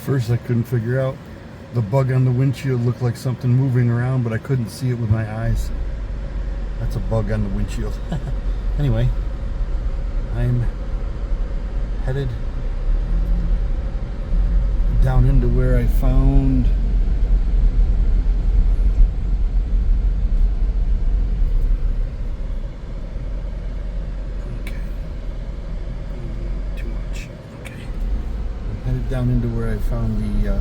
first I couldn't figure out. The bug on the windshield looked like something moving around, but I couldn't see it with my eyes. That's a bug on the windshield. Anyway, I'm headed down into where I found down into where I found the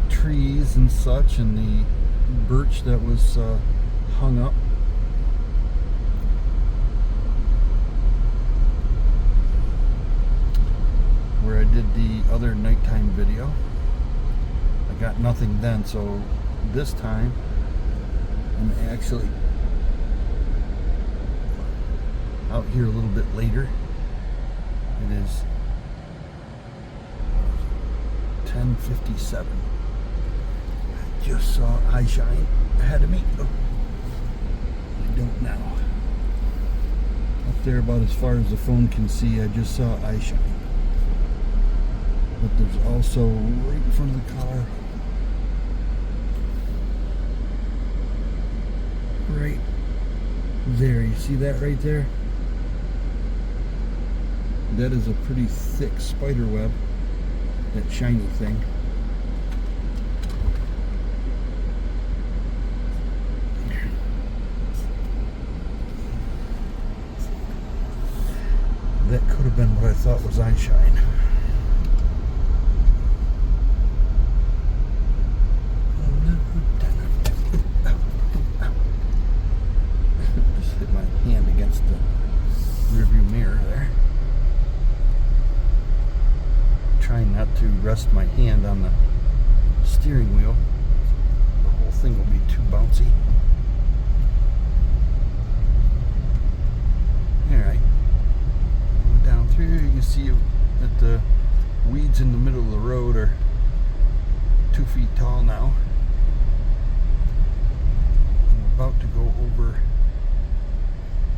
trees and such, and the birch that was hung up. Where I did the other nighttime video. I got nothing then, so this time I'm actually out here a little bit later. It is 10:57. I just saw eyeshine ahead of me. Oh, I don't now. Up there about as far as the phone can see, I just saw eyeshine. But there's also right in front of the car, right there, you see that right there? That is a pretty thick spider web, that shiny thing. That could have been what I thought was eyeshine. Just hit my hand against the rearview mirror there. Trying not to rest my hand on the steering wheel. The whole thing will be too bouncy. Alright. Down through here, you can see that the weeds in the middle of the road are 2 feet tall now. I'm about to go over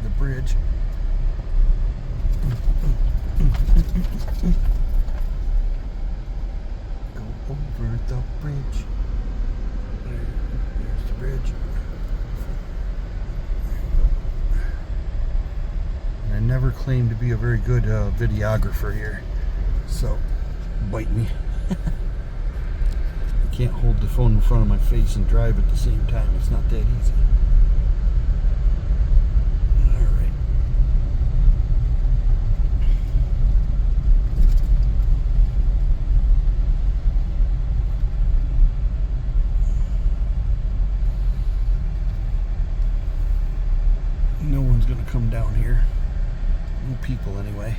the bridge. Over the bridge. There's the bridge. And I never claimed to be a very good videographer here, so bite me. I can't hold the phone in front of my face and drive at the same time. It's not that easy. Alright. No one's gonna come down here. No people anyway.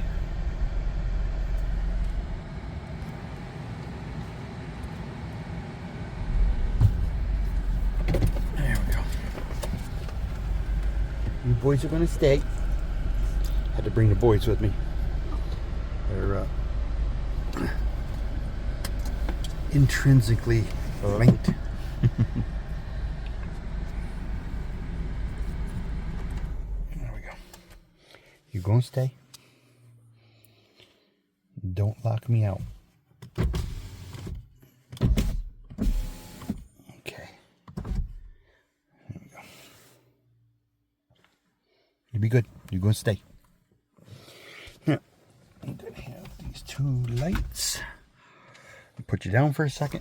There we go. You boys are gonna stay. Had to bring the boys with me. They're intrinsically linked. You gonna stay? Don't lock me out. Okay. There we go. You be good. You gonna stay. Now, I'm gonna have these 2 lights. I'll put you down for a second.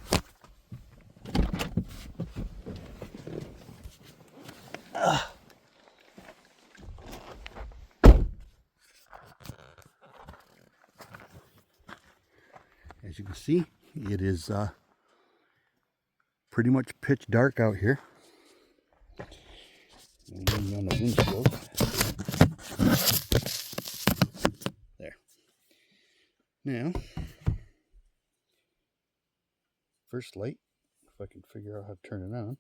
As you can see, it is pretty much pitch dark out here. Leaning on the windshield. There. Now, first light, if I can figure out how to turn it on.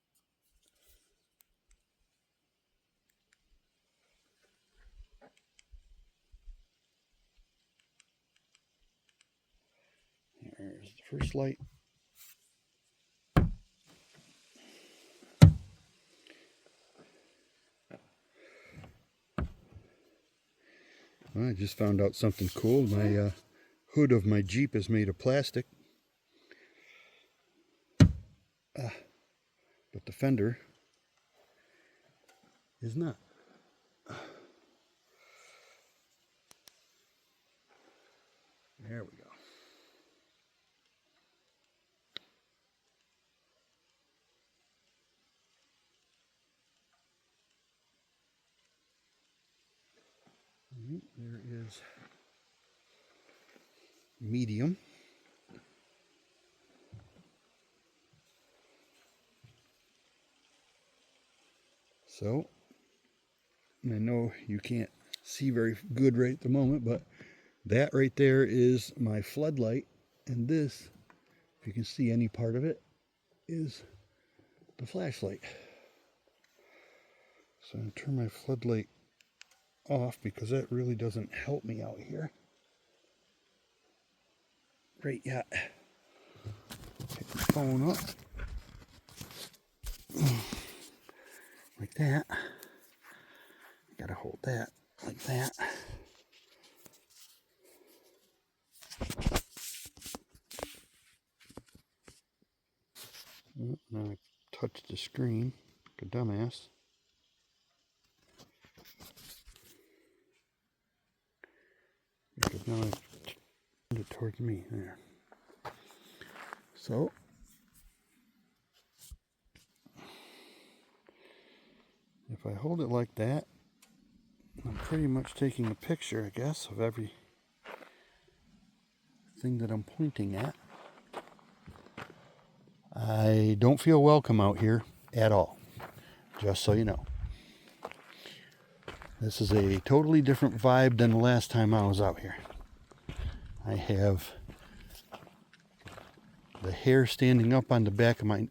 There's the first light. I just found out something cool. My hood of my Jeep is made of plastic. But the fender is not. There we go. There is medium. So, I know you can't see very good right at the moment, but that right there is my floodlight, and this, if you can see any part of it, is the flashlight. So I'm going to turn my floodlight off because that really doesn't help me out here. Right yet. Pick the phone up. Like that. Gotta hold that like that. Now I touched the screen like a dumbass. Because now I've turned it towards me. There. So, if I hold it like that, I'm pretty much taking a picture, I guess, of every thing that I'm pointing at. I don't feel welcome out here at all, just so you know. This is a totally different vibe than the last time I was out here. I have the hair standing up on the back of my...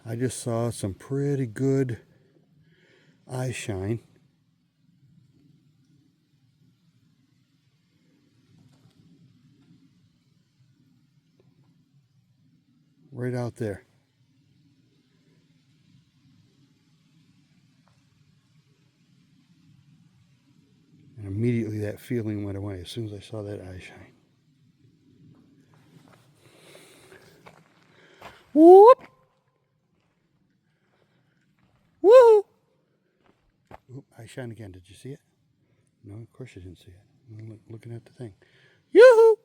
I just saw some pretty good eyeshine. Right out there. And immediately that feeling went away as soon as I saw that eyeshine. Whoop! Woo! Oop, eyeshine again. Did you see it? No, of course you didn't see it. I'm looking at the thing. Yoo-hoo!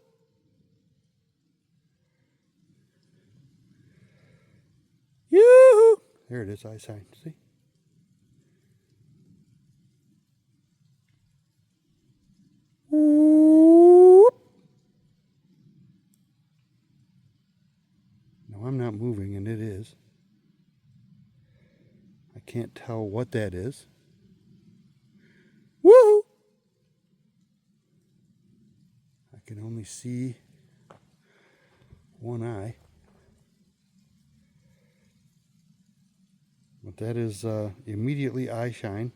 Yoo-hoo! There it is, eyeshine. See? Whoop! No, I'm not moving, and it is. I can't tell what that is. Woo! I can only see one eye. But that is immediately eyeshine,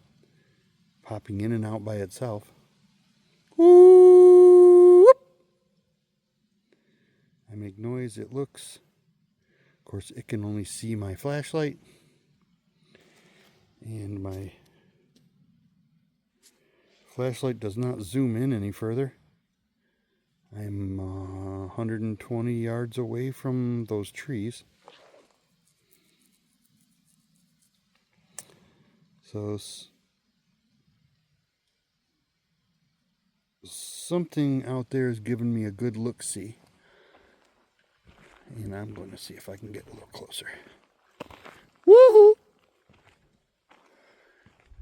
popping in and out by itself. Whoop! I make noise, it looks. Of course, it can only see my flashlight. And my flashlight does not zoom in any further. I'm 120 yards away from those trees. So something out there is giving me a good look-see. And I'm going to see if I can get a little closer. Woohoo!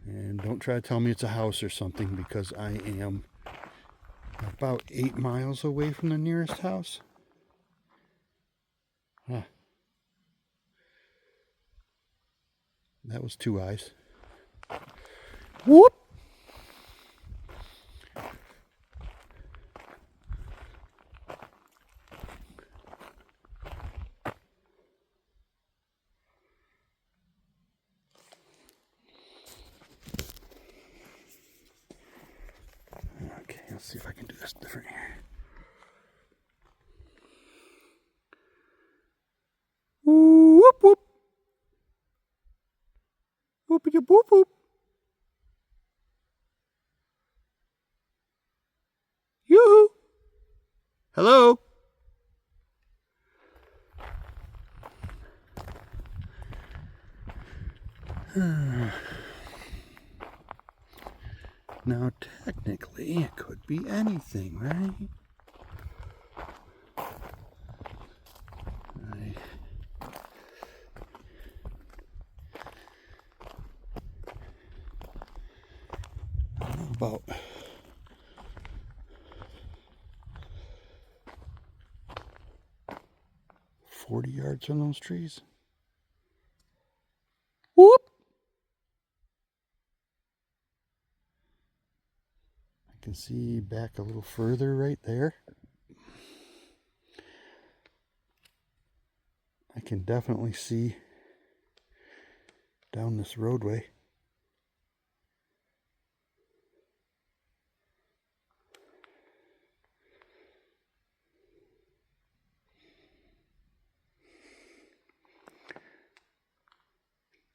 And don't try to tell me it's a house or something, because I am about 8 miles away from the nearest house. Huh. That was 2 eyes. Whoop! Okay, let's see if I can do this different here. Hello? Now, technically, it could be anything, right? I don't know about 40 yards from those trees. Whoop! I can see back a little further right there. I can definitely see down this roadway.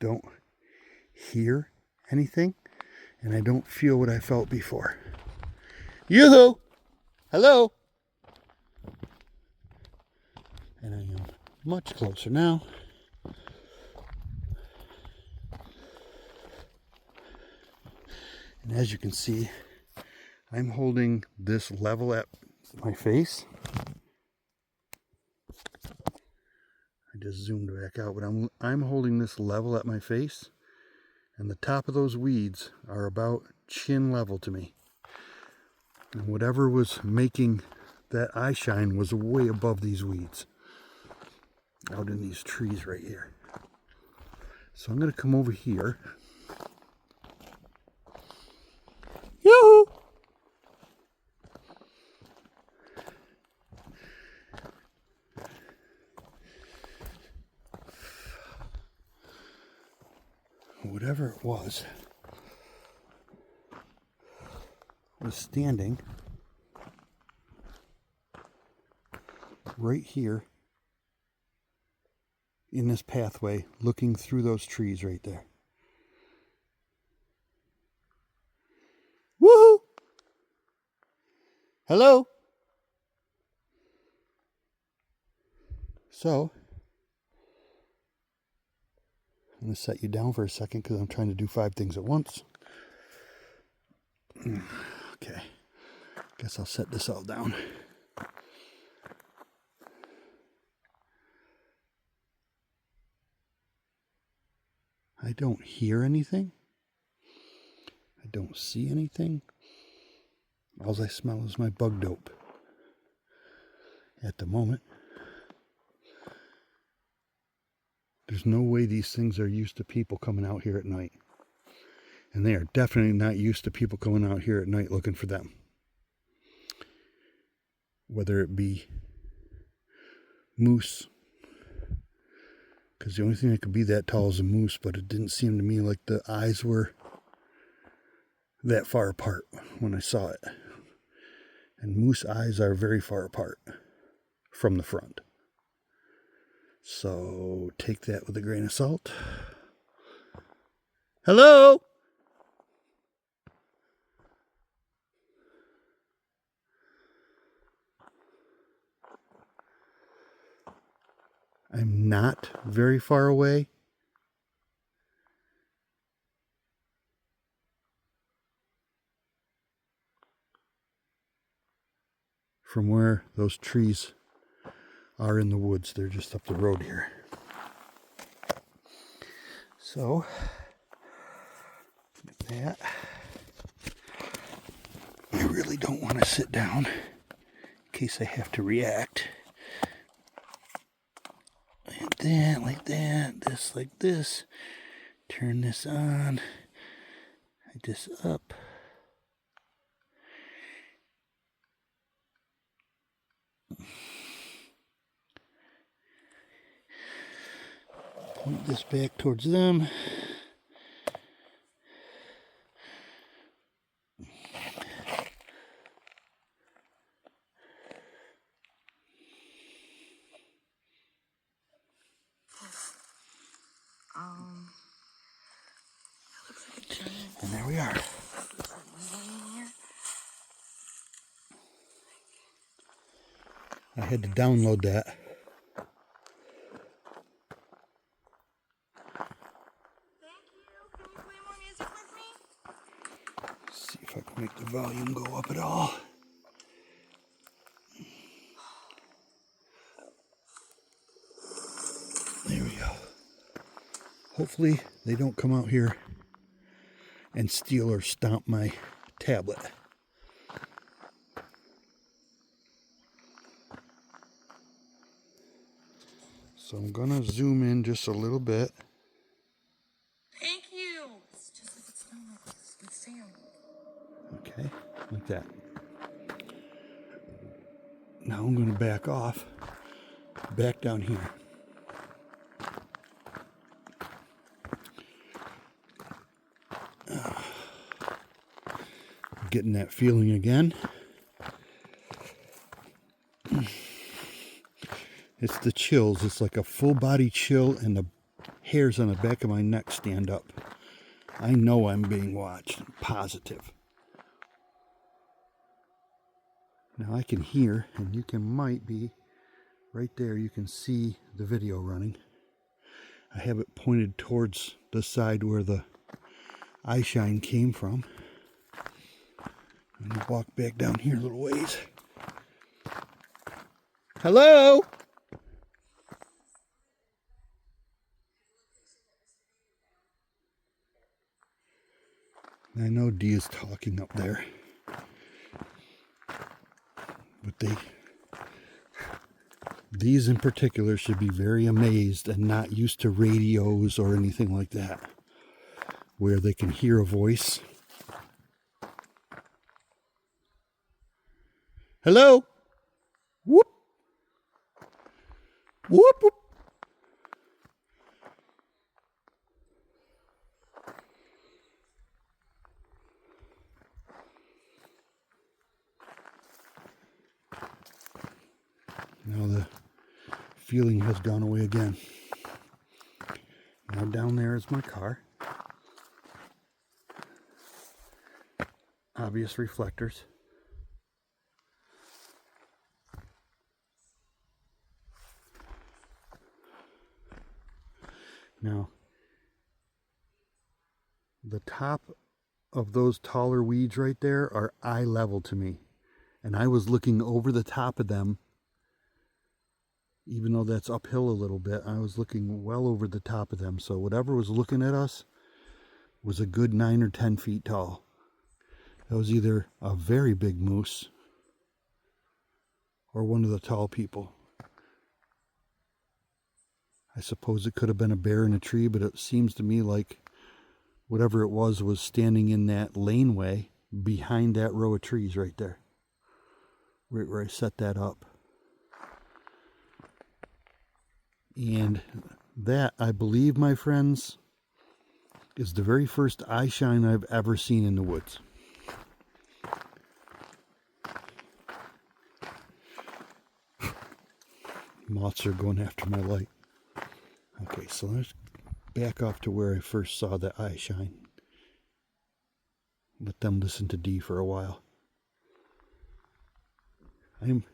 Don't hear anything, and I don't feel what I felt before. Yoo-hoo! Hello! And I am much closer now. And as you can see, I'm holding this level at my face. I just zoomed back out, but I'm holding this level at my face, and the top of those weeds are about chin level to me. And whatever was making that eye shine was way above these weeds, out in these trees right here. So I'm going to come over here. Yoo-hoo! Whatever it was standing right here in this pathway, looking through those trees right there. Woohoo! Hello? So, I'm going to set you down for a second because I'm trying to do 5 things at once. Okay, guess I'll set this all down. I don't hear anything. I don't see anything. All I smell is my bug dope at the moment. There's no way these things are used to people coming out here at night. And they are definitely not used to people coming out here at night looking for them. Whether it be moose, because the only thing that could be that tall is a moose, but it didn't seem to me like the eyes were that far apart when I saw it. And moose eyes are very far apart from the front. So take that with a grain of salt. Hello? I'm not very far away. From where those trees are in the woods. They're just up the road here. So, with that, I really don't want to sit down in case I have to react. Like that, like that, this like this. Turn this on. Hide this up. Point this back towards them. Looks like a giant. And there we are. had to download that. See if I can make the volume go up at all. There we go. Hopefully they don't come out here and steal or stomp my tablet. So I'm gonna zoom in just a little bit. Thank you. It's just like it's not like the sound. Okay, like that. Now I'm gonna back off, back down here. Getting that feeling again. It's the chills. It's like a full body chill, and the hairs on the back of my neck stand up. I know I'm being watched. I'm positive. Now I can hear, and you might be right there. You can see the video running. I have it pointed towards the side where the eyeshine came from. I'm going to walk back down here a little ways. Hello? I know Dee is talking up there. But these in particular should be very amazed and not used to radios or anything like that, where they can hear a voice. Hello? Whoop. Whoop, whoop. Now the feeling has gone away again. Now down there is my car. Obvious reflectors. Now, the top of those taller weeds right there are eye level to me. And I was looking over the top of them. Even though that's uphill a little bit, I was looking well over the top of them. So whatever was looking at us was a good 9 or 10 feet tall. That was either a very big moose or one of the tall people. I suppose it could have been a bear in a tree, but it seems to me like whatever it was standing in that laneway behind that row of trees right there. Right where I set that up. And that, I believe, my friends, is the very first eyeshine I've ever seen in the woods. Moths are going after my light. Okay, so let's back off to where I first saw that eyeshine. Let them listen to Dee for a while. I'm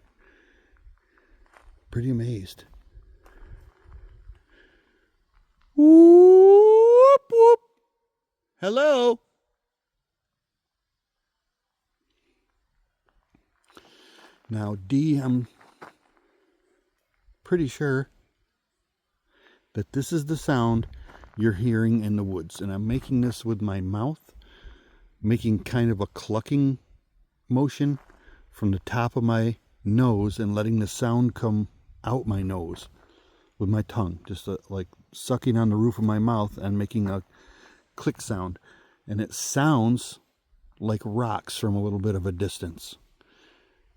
pretty amazed. Whoop, whoop. Hello? Now, Dee, I'm pretty sure that this is the sound you're hearing in the woods. And I'm making this with my mouth, making kind of a clucking motion from the top of my nose and letting the sound come out my nose with my tongue, just like sucking on the roof of my mouth and making a click sound. And it sounds like rocks from a little bit of a distance.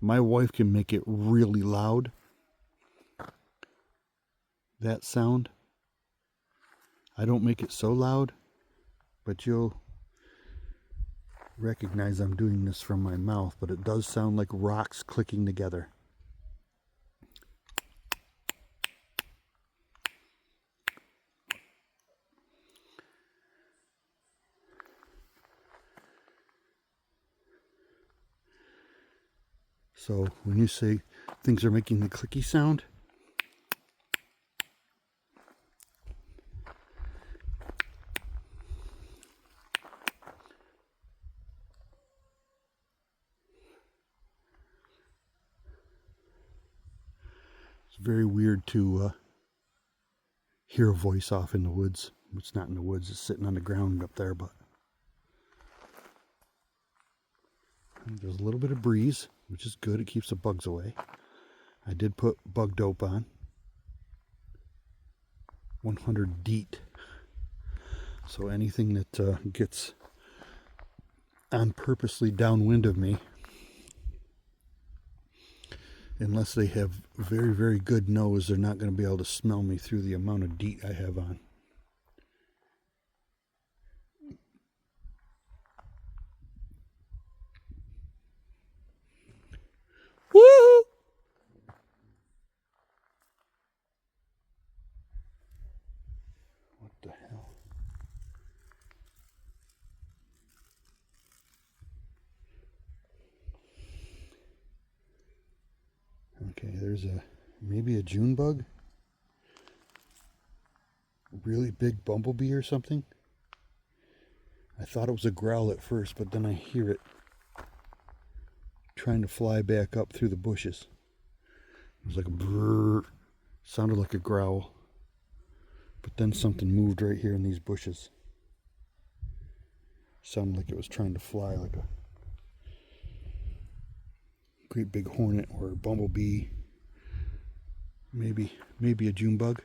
My wife can make it really loud. That sound. I don't make it so loud, but you'll recognize I'm doing this from my mouth, but it does sound like rocks clicking together. So when you say Things are making the clicky sound. It's very weird to hear a voice off in the woods. It's not in the woods, it's sitting on the ground up there, but there's a little bit of breeze, which is good. It keeps the bugs away. I did put bug dope on. 100 DEET. So anything that gets on purposely downwind of me, unless they have very, very good nose, they're not going to be able to smell me through the amount of DEET I have on. Woo! What the hell? Okay, there's maybe a June bug. A really big bumblebee or something. I thought it was a growl at first, but then I hear it trying to fly back up through the bushes. It was like a brrr. Sounded like a growl. But then something moved right here in these bushes. Sounded like it was trying to fly, like a great big hornet or a bumblebee. Maybe a June bug.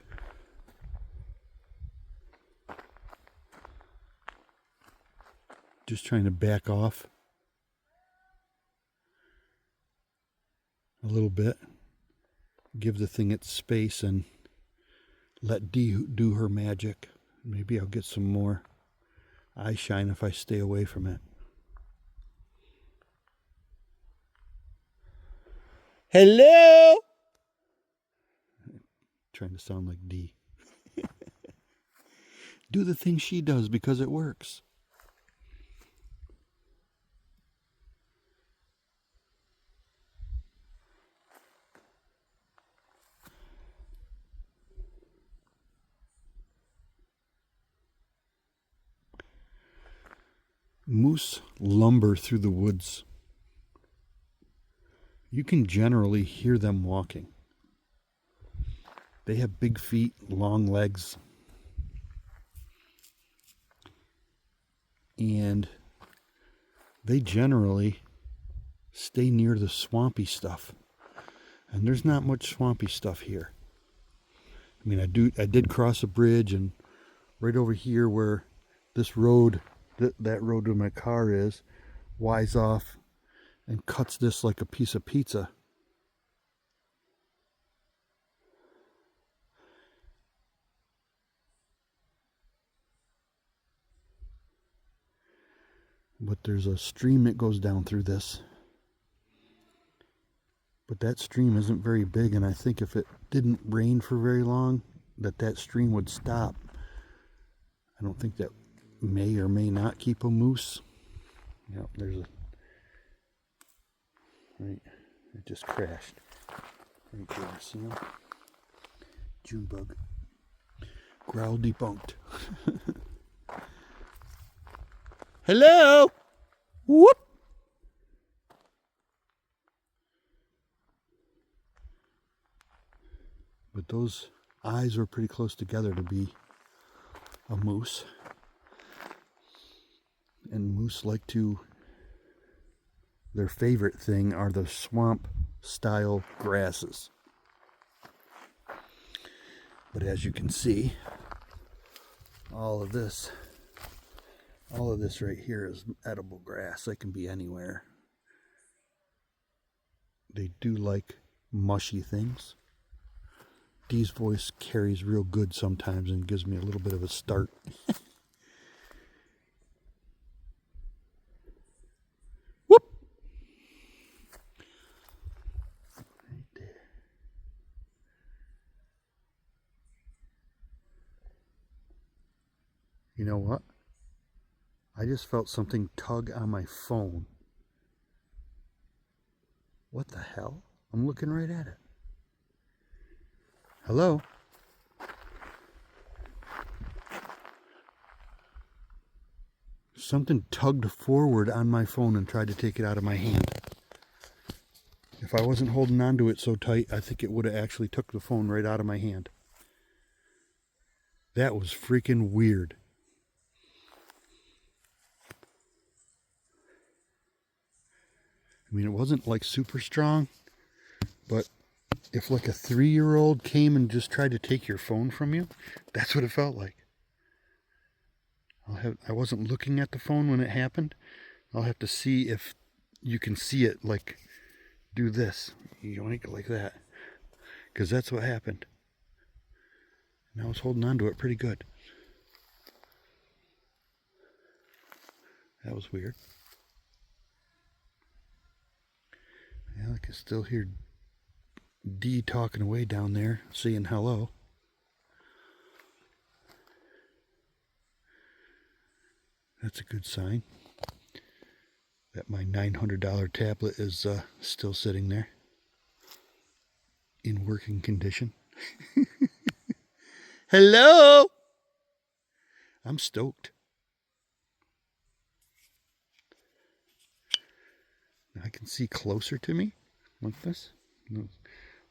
Just trying to back off a little bit. Give the thing its space and let Dee do her magic. Maybe I'll get some more eyeshine if I stay away from it. Hello! Trying to sound like Dee. Do the thing she does because it works. Moose lumber through the woods. You can generally hear them walking. They have big feet, long legs, and they generally stay near the swampy stuff. And there's not much swampy stuff here. I mean, I did cross a bridge, and right over here where this road, that road where my car is, winds off and cuts this like a piece of pizza. But there's a stream that goes down through this. But that stream isn't very big, and I think if it didn't rain for very long, that stream would stop. I don't think that may or may not keep a moose. Yep, there's a... Right, it just crashed. Right there, see him? June bug. Growl debunked. Hello! Whoop! But those eyes are pretty close together to be a moose. And moose like to... Their favorite thing are the swamp-style grasses. But as you can see, all of this right here is edible grass. They can be anywhere. They do like mushy things. Dee's voice carries real good sometimes and gives me a little bit of a start. Whoop! Right there. You know what? I just felt something tug on my phone. What the hell? I'm looking right at it. Hello? Something tugged forward on my phone and tried to take it out of my hand. If I wasn't holding on to it so tight, I think it would have actually took the phone right out of my hand. That was freaking weird. I mean, it wasn't like super strong, but if like a 3-year-old came and just tried to take your phone from you, that's what it felt like. I wasn't looking at the phone when it happened. I'll have to see if you can see it, like do this, yoink, it like that, because that's what happened. And I was holding on to it pretty good. That was weird. Yeah, I can still hear D talking away down there, saying hello. That's a good sign that my $900 tablet is still sitting there in working condition. Hello! I'm stoked. I can see closer to me like this,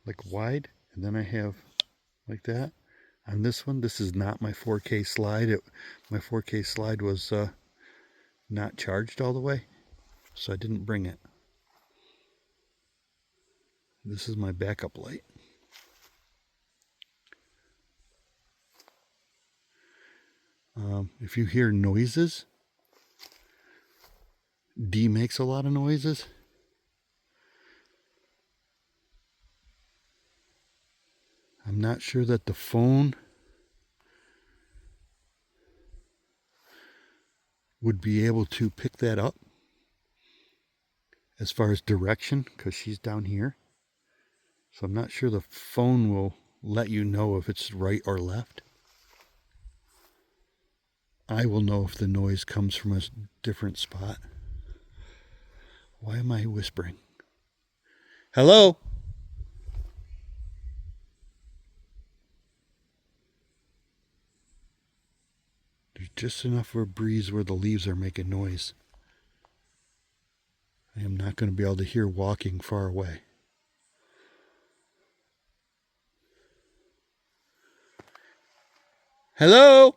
like wide, and then I have like that. On this one, this is not my 4K slide. My 4K slide was not charged all the way, so I didn't bring it. This is my backup light. If you hear noises, D makes a lot of noises. I'm not sure that the phone would be able to pick that up as far as direction, because she's down here. So I'm not sure the phone will let you know if it's right or left. I will know if the noise comes from a different spot. Why am I whispering? Hello? There's just enough of a breeze where the leaves are making noise. I am not going to be able to hear walking far away. Hello?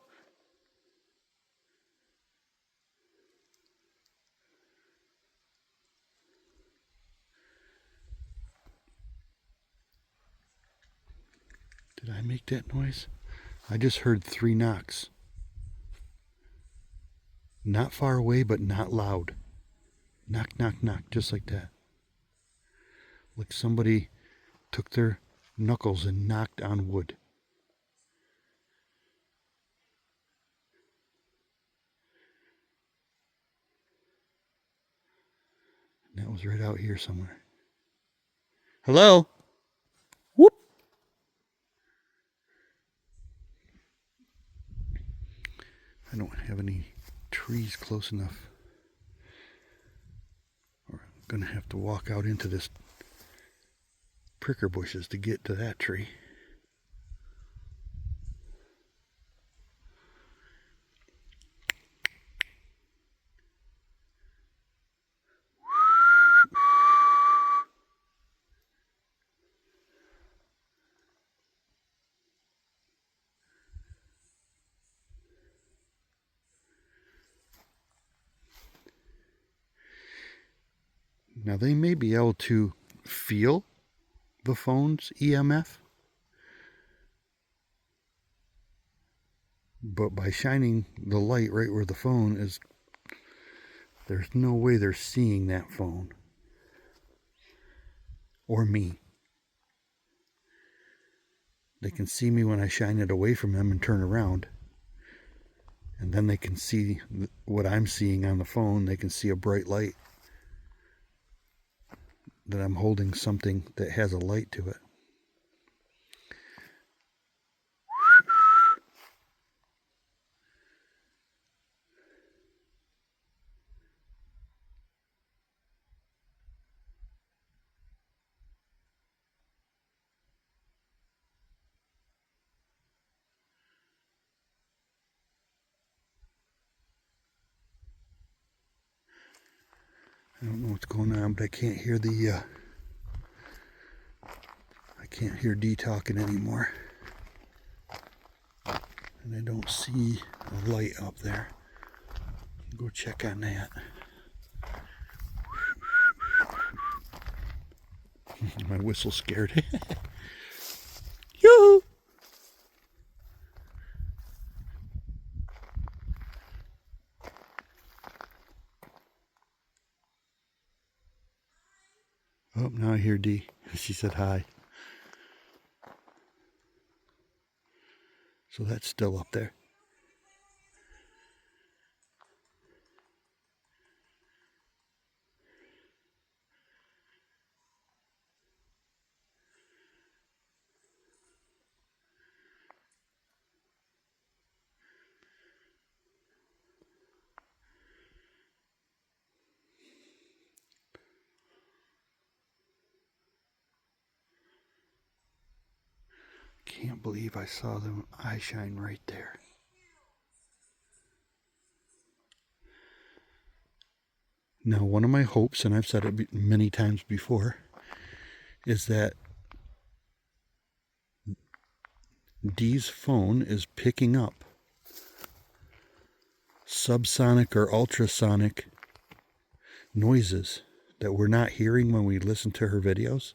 Did I make that noise? I just heard 3 knocks. Not far away, but not loud. Knock, knock, knock, just like that. Like somebody took their knuckles and knocked on wood. And that was right out here somewhere. Hello? Whoop! I don't have any trees close enough. Or I'm going to have to walk out into this pricker bushes to get to that tree. Now they may be able to feel the phone's EMF, but by shining the light right where the phone is, there's no way they're seeing that phone or me. They can see me when I shine it away from them and turn around, and then they can see what I'm seeing on the phone. They can see a bright light, that I'm holding something that has a light to it. I don't know what's going on, but I can't hear I can't hear D talking anymore. And I don't see a light up there. Go check on that. My whistle scared. Yoo-hoo! Oh, now I hear D. She said hi. So that's still up there. Can't believe I saw the eyeshine right there. Now, one of my hopes, and I've said it many times before, is that Dee's phone is picking up subsonic or ultrasonic noises that we're not hearing when we listen to her videos.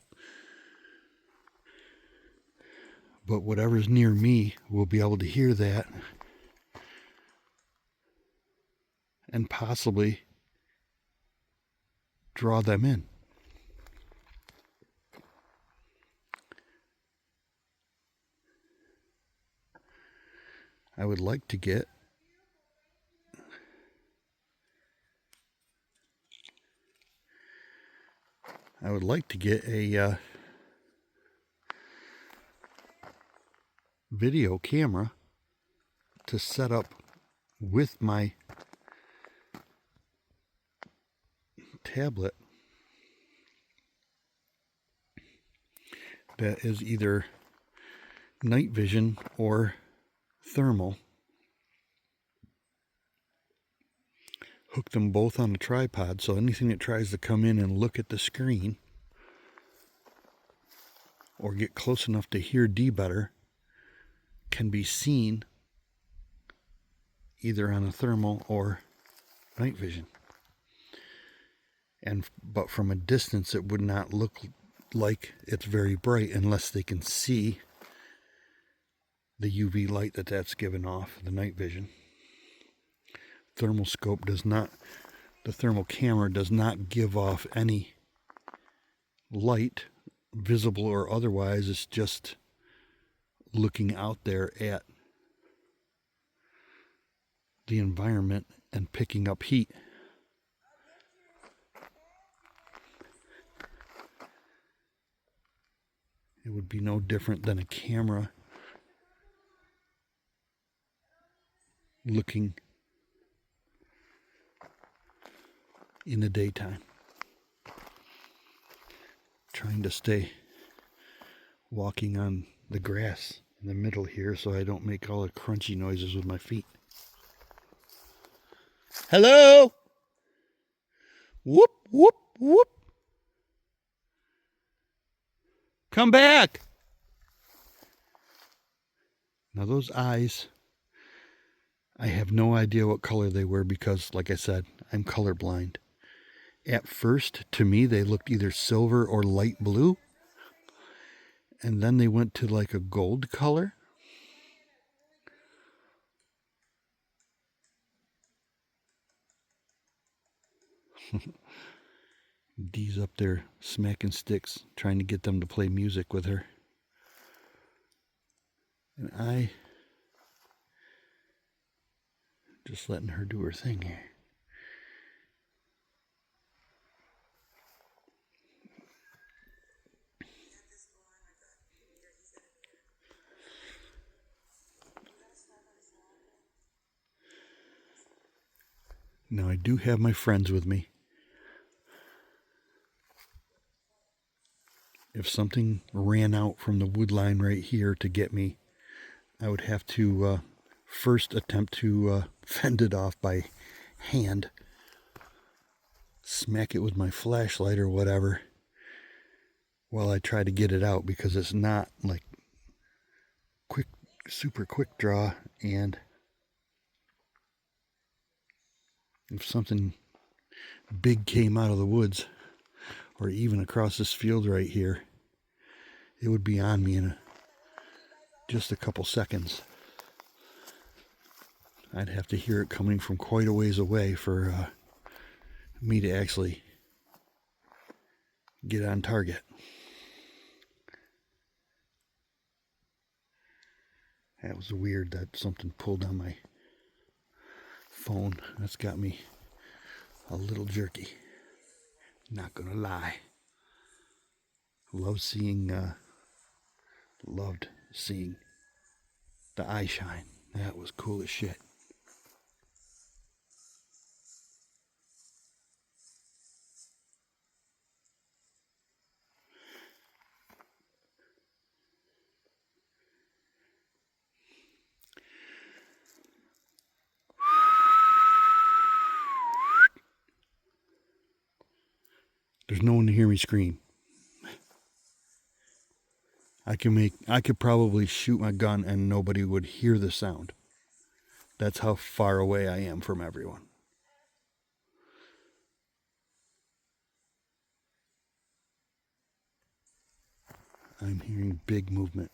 But whatever's near me will be able to hear that and possibly draw them in. I would like to get a video camera to set up with my tablet that is either night vision or thermal. Hook them both on a tripod so anything that tries to come in and look at the screen or get close enough to hear D better can be seen either on a thermal or night vision. But from a distance it would not look like it's very bright unless they can see the UV light that's given off, the night vision. Thermal scope does not, the thermal camera does not give off any light, visible or otherwise. It's just looking out there at the environment and picking up heat. It would be no different than a camera looking in the daytime. Trying to stay walking on the grass in the middle here so I don't make all the crunchy noises with my feet. Hello? Whoop, whoop, whoop. Come back. Now those eyes, I have no idea what color they were because, like I said, I'm colorblind. At first, to me, they looked either silver or light blue. And then they went to like a gold color. Dee's up there smacking sticks, trying to get them to play music with her. And I just letting her do her thing here. Now I do have my friends with me. If something ran out from the wood line right here to get me, I would have to first attempt to fend it off by hand. smack it with my flashlight or whatever while I try to get it out, because it's not like quick, super quick draw. And if something big came out of the woods or even across this field right here, it would be on me in just a couple seconds. I'd have to hear it coming from quite a ways away for me to actually get on target. That was weird that something pulled on my phone. That's got me a little jerky. Not gonna lie. Loved seeing the eyeshine. That was cool as shit. There's no one to hear me scream. I could probably shoot my gun and nobody would hear the sound. That's how far away I am from everyone. I'm hearing big movement.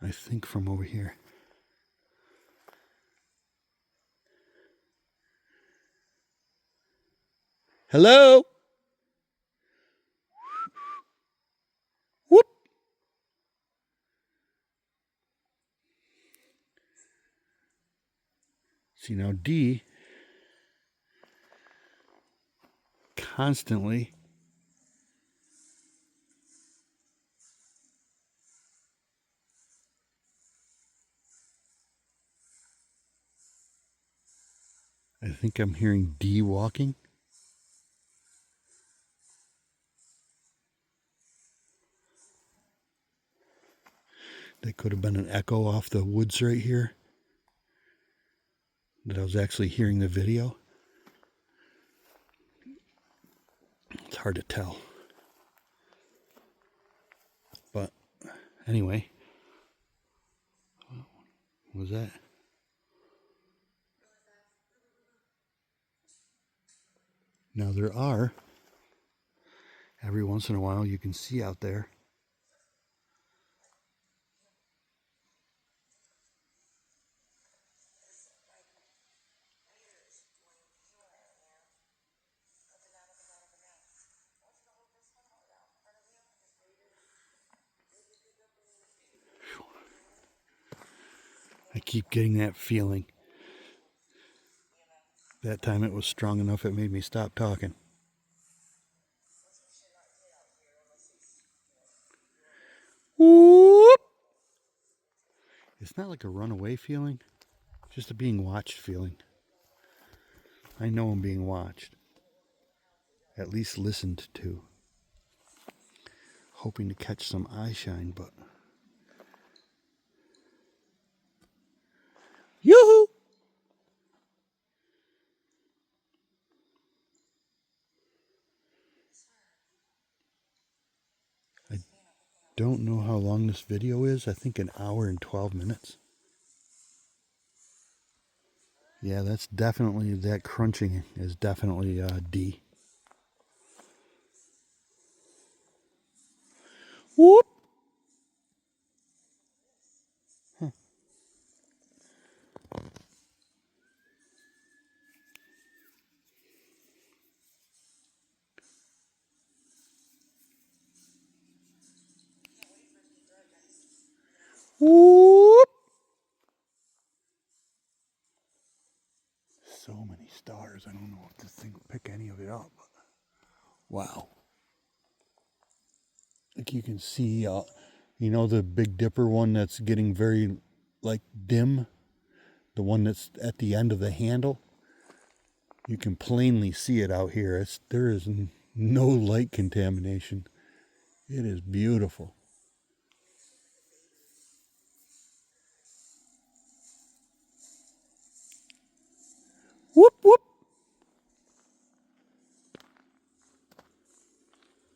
I think from over here. Hello? Whoop! See, now D constantly I think I'm hearing D walking. That could have been an echo off the woods right here. That I was actually hearing the video. It's hard to tell. But anyway. What was that? Now there are, every once in a while you can see out there, I keep getting that feeling. That time it was strong enough it made me stop talking. Whoop! It's not like a runaway feeling, just a being watched feeling. I know I'm being watched. At least listened to. Hoping to catch some eyeshine, but... Yoo-hoo! I don't know how long this video is. I think an hour and 12 minutes. Yeah, that's definitely, that crunching is definitely D. Whoop! Huh. Whoop! So many stars. I don't know if this thing will pick any of it up. Wow. Like you can see, you know, the Big Dipper one that's getting very, like, dim? The one that's at the end of the handle? You can plainly see it out here. There is no light contamination. It is beautiful. Whoop, whoop.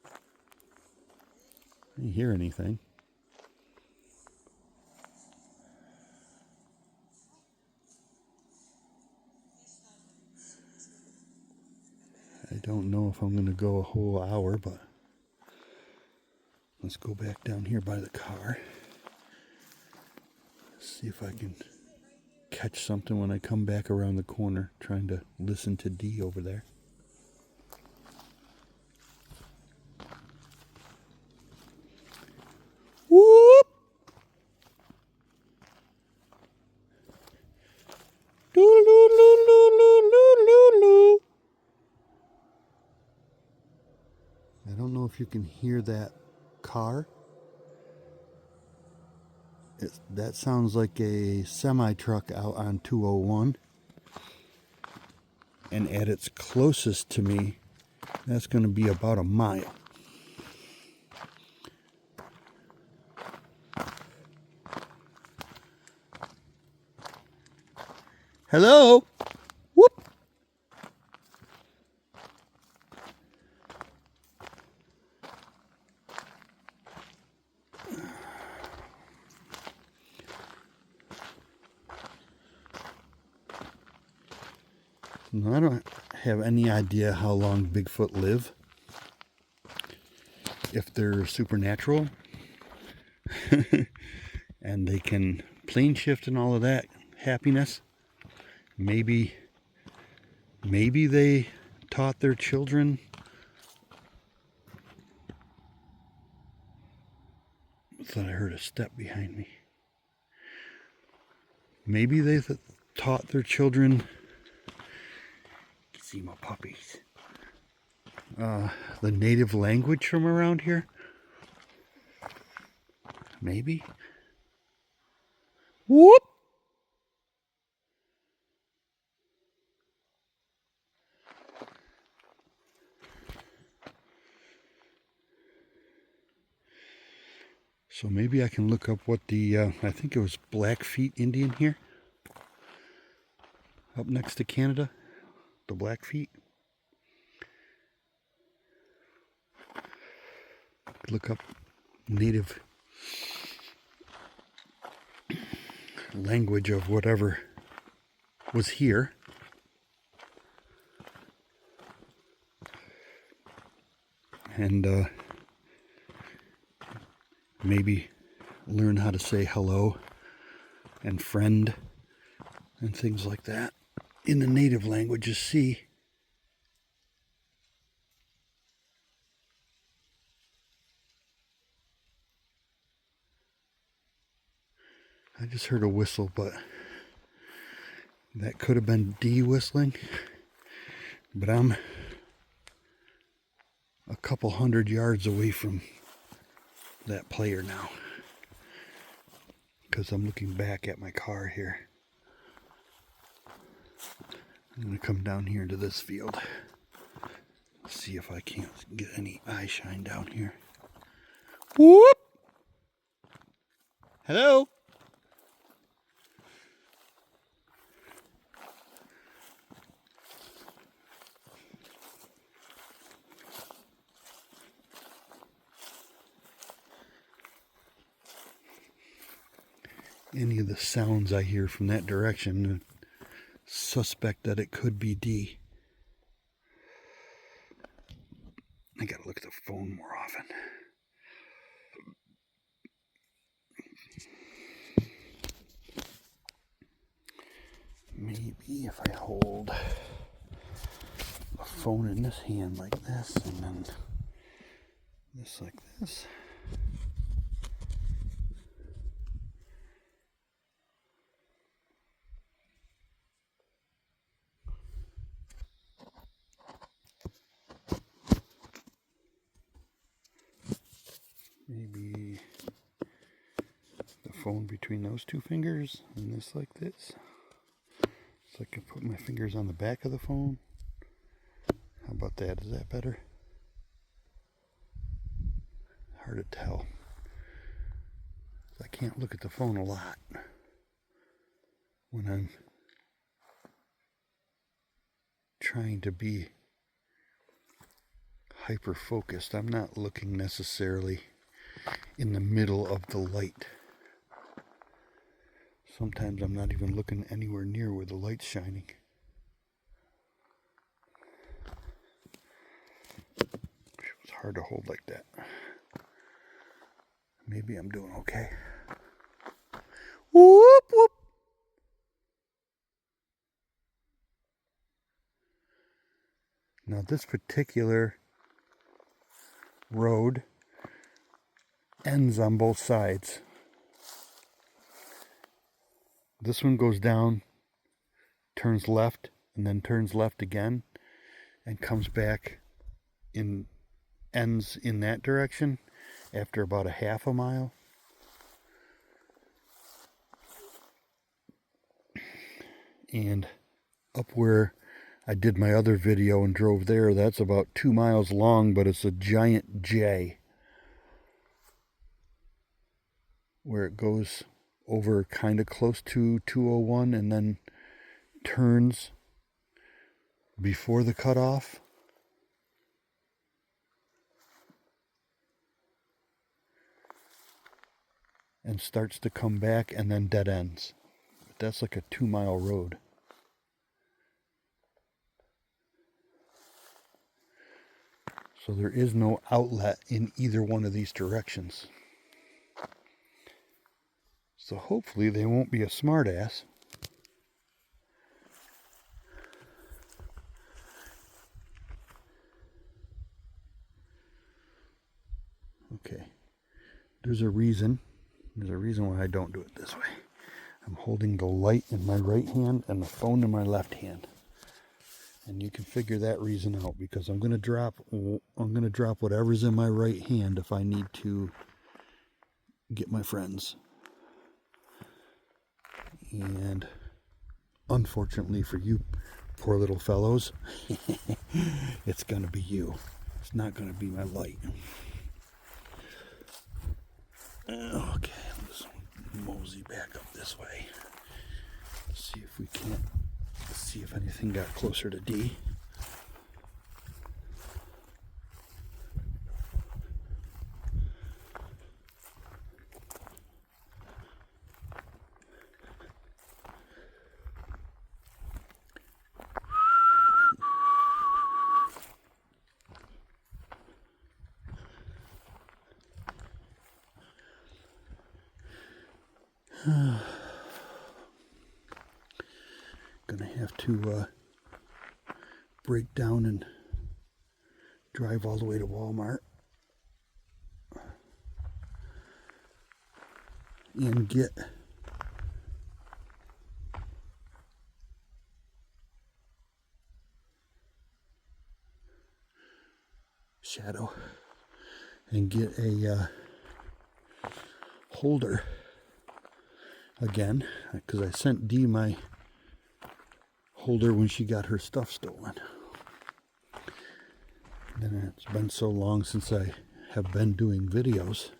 I didn't hear anything. I don't know if I'm going to go a whole hour, but let's go back down here by the car. See if I can catch something when I come back around the corner, trying to listen to D over there. Whoop! Doo-doo-doo-doo-doo-doo-doo-doo. I don't know if you can hear that car. That sounds like a semi-truck out on 201. And at its closest to me, that's going to be about a mile. Hello? Whoop! Now, I don't have any idea how long Bigfoot live. If they're supernatural and they can plane shift and all of that happiness, maybe they taught their children. I thought I heard a step behind me. Maybe they taught their children. See my puppies. The native language from around here. Maybe. Whoop! So maybe I can look up what the, I think it was Blackfeet Indian here. Up next to Canada. The Blackfeet. Look up native language of whatever was here. And maybe learn how to say hello and friend and things like that in the native languages. See, I just heard a whistle, but that could have been D whistling. But I'm a couple 100 yards away from that player now, because I'm looking back at my car here. I'm going to come down here into this field, see if I can't get any eyeshine down here. Whoop! Hello? Any of the sounds I hear from that direction, suspect that it could be D. I gotta look at the phone more often. Maybe if I hold a phone in this hand like this, and then this like this. Maybe the phone between those two fingers and this like this. So I can put my fingers on the back of the phone. How about that? Is that better? Hard to tell. I can't look at the phone a lot when I'm trying to be hyper focused. I'm not looking necessarily in the middle of the light. Sometimes I'm not even looking anywhere near where the light's shining. It's hard to hold like that. Maybe I'm doing okay. Whoop, whoop. Now this particular road ends on both sides. This one goes down, turns left, and then turns left again, and comes back in, ends in that direction after about a half a mile. And up where I did my other video and drove there, that's about 2 miles long, but it's a giant J where it goes over kind of close to 201 and then turns before the cutoff. And starts to come back and then dead ends. But that's like a 2 mile road. So there is no outlet in either one of these directions. So hopefully they won't be a smartass. Okay. There's a reason why I don't do it this way. I'm holding the light in my right hand and the phone in my left hand. And you can figure that reason out, because I'm gonna drop whatever's in my right hand if I need to get my friends. And unfortunately for you poor little fellows, it's gonna be you. It's not gonna be my light. Okay, let's mosey back up this way. See if we can't see if anything got closer to D. Gonna have to break down and drive all the way to Walmart and get shadow and get a holder again, because I sent Dee my holder when she got her stuff stolen. And it's been so long since I have been doing videos,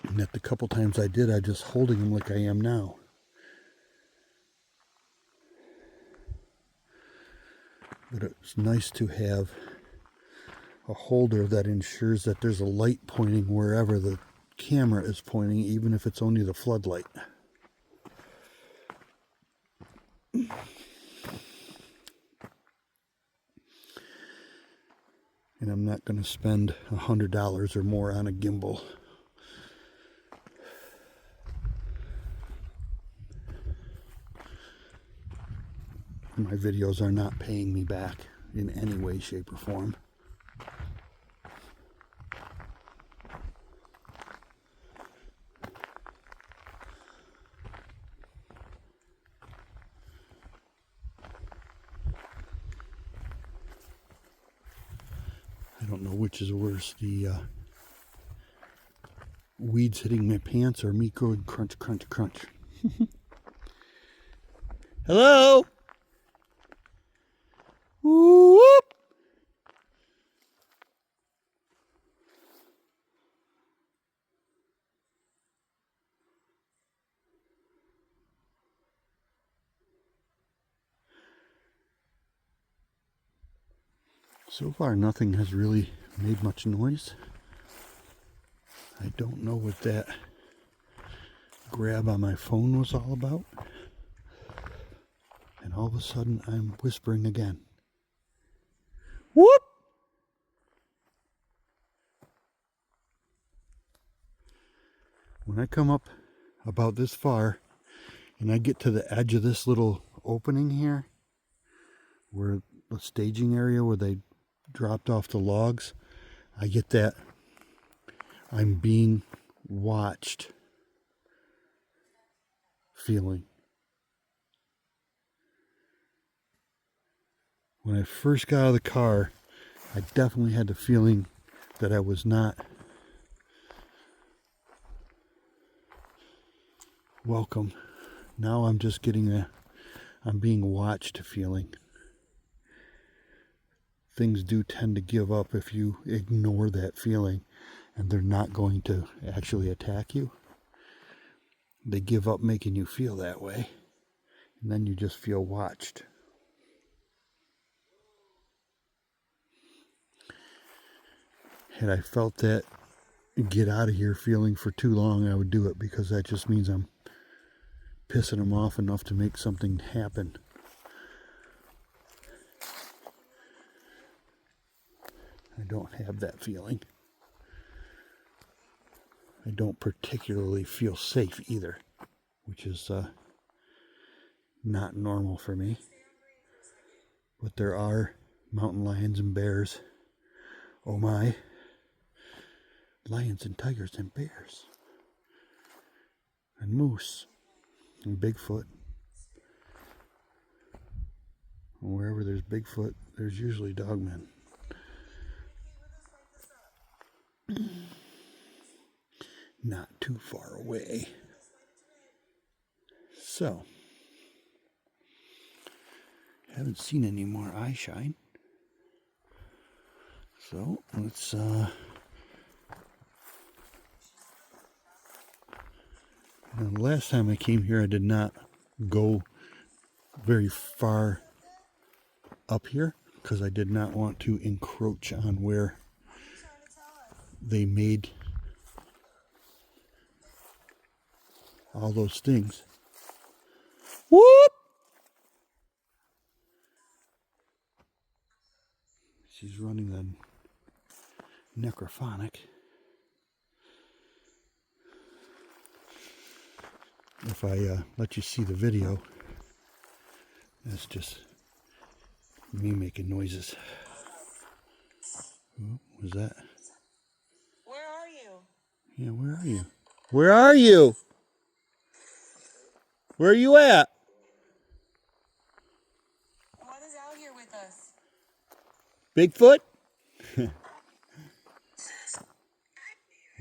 and that the couple times I did, I just holding them like I am now. But it's nice to have a holder that ensures that there's a light pointing wherever the camera is pointing, even if it's only the floodlight. And I'm not going to spend $100 or more on a gimbal. My videos are not paying me back in any way, shape, or form. I don't know which is worse, the weeds hitting my pants or me going crunch, crunch, crunch. Hello? Whoop! So far, nothing has really made much noise. I don't know what that grab on my phone was all about. And all of a sudden, I'm whispering again. Whoop! When I come up about this far, and I get to the edge of this little opening here, where the staging area where they dropped off the logs, I get that I'm being watched feeling. When I first got out of the car, I definitely had the feeling that I was not welcome. Now I'm just getting I'm being watched feeling. Things do tend to give up if you ignore that feeling, and they're not going to actually attack you. They give up making you feel that way, and then you just feel watched. Had I felt that get out of here feeling for too long, I would do it, because that just means I'm pissing them off enough to make something happen. I don't have that feeling. I don't particularly feel safe either, which is not normal for me. But there are mountain lions and bears. Oh my. Lions and tigers and bears. And moose. And Bigfoot. And wherever there's Bigfoot, there's usually Dogman. Not too far away. So, haven't seen any more eyeshine. So, let's the last time I came here, I did not go very far up here because I did not want to encroach on where they made all those things. Whoop! She's running the necrophonic. If I let you see the video, that's just me making noises. What was that? Where are you? Yeah, where are you? Where are you? Where are you at? What is out here with us? Bigfoot?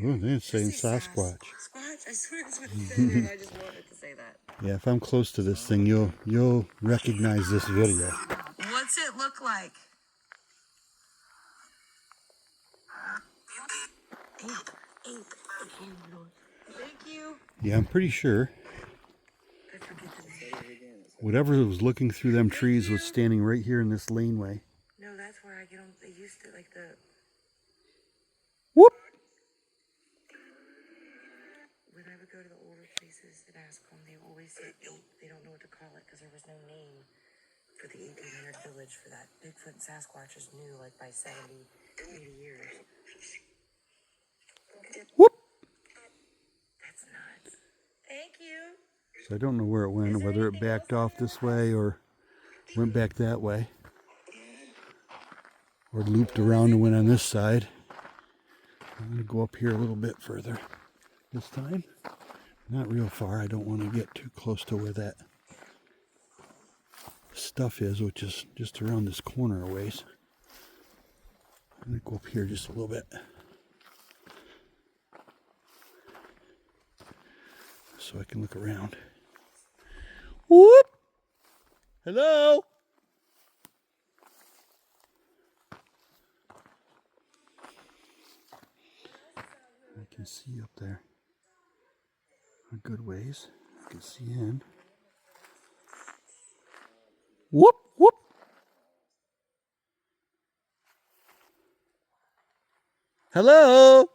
Oh, they're saying Sasquatch. Squatch? I swear it's what it said, and I just wanted to say that. Yeah, if I'm close to this thing, you'll recognize this video. What's it look like? Thank you. Yeah, I'm pretty sure whatever was looking through them trees was standing right here in this laneway. No, that's where I get on. They used to like the. Whoop! When I would go to the older places and ask them, they always say they don't know what to call it because there was no name for the 1800 village for that. Bigfoot and Sasquatch is new, like by 70, 80 years. Whoop! That's nuts. Thank you. So I don't know where it went, whether it backed off this way or went back that way. Or looped around and went on this side. I'm going to go up here a little bit further this time. Not real far. I don't want to get too close to where that stuff is, which is just around this corner a ways. I'm going to go up here just a little bit. So I can look around. Whoop! Hello? I can see up there a good ways. I can see in. Whoop! Whoop! Hello?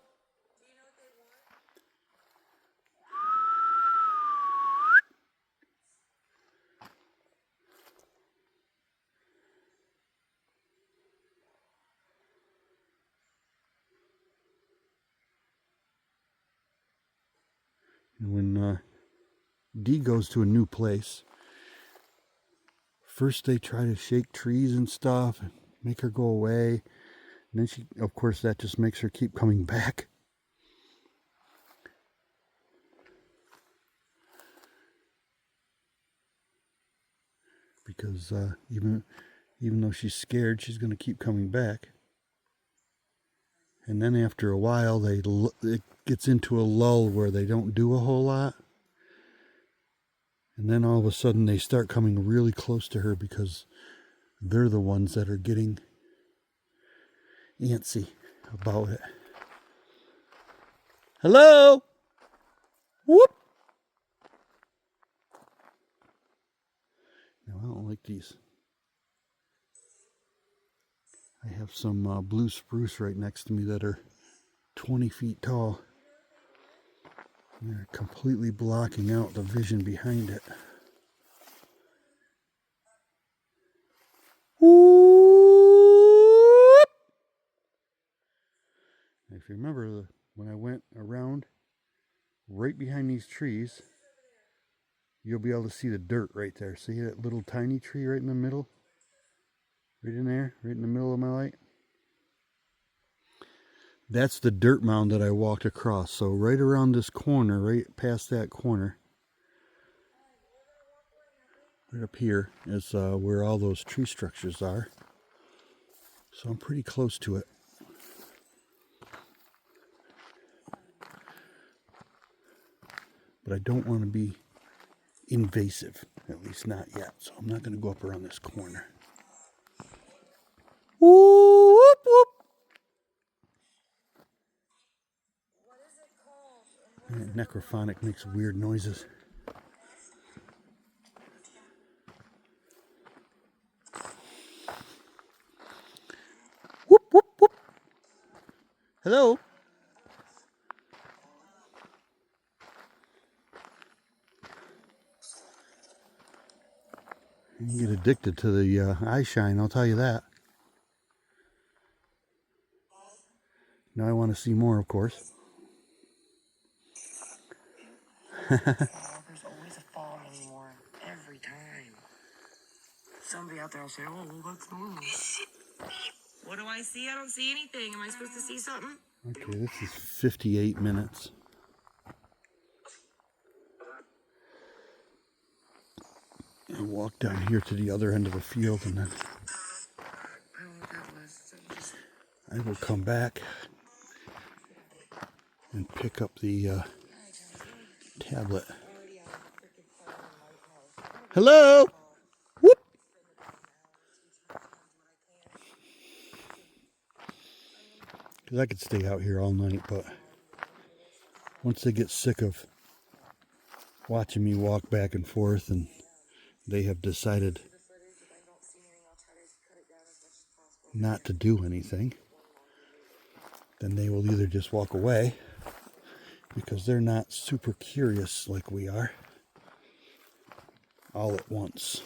When Dee goes to a new place, first they try to shake trees and stuff and make her go away. And then she, of course, that just makes her keep coming back. Because even though she's scared, she's going to keep coming back. And then after a while, it gets into a lull where they don't do a whole lot. And then all of a sudden, they start coming really close to her because they're the ones that are getting antsy about it. Hello? Whoop! No, I don't like these. I have some blue spruce right next to me that are 20 feet tall. And they're completely blocking out the vision behind it. Whoop! If you remember when I went around right behind these trees, you'll be able to see the dirt right there. See that little tiny tree right in the middle? Right in there, right in the middle of my light. That's the dirt mound that I walked across. So right around this corner, right past that corner, right up here is where all those tree structures are. So I'm pretty close to it. But I don't want to be invasive, at least not yet. So I'm not going to go up around this corner. Whoop, whoop. And necrophonic makes weird noises. Whoop, whoop, whoop. Hello? You can get addicted to the eyeshine, I'll tell you that. Now I want to see more, of course. There's always a fall anymore. Every time. Somebody out there will say, oh, well, that's normal. What do I see? I don't see anything. Am I supposed to see something? Okay, this is 58 minutes. I walk down here to the other end of the field and then I don't know what that was. I will come back and pick up the tablet. Hello? Whoop! Because I could stay out here all night, but once they get sick of watching me walk back and forth and they have decided not to do anything, then they will either just walk away because they're not super curious like we are all at once.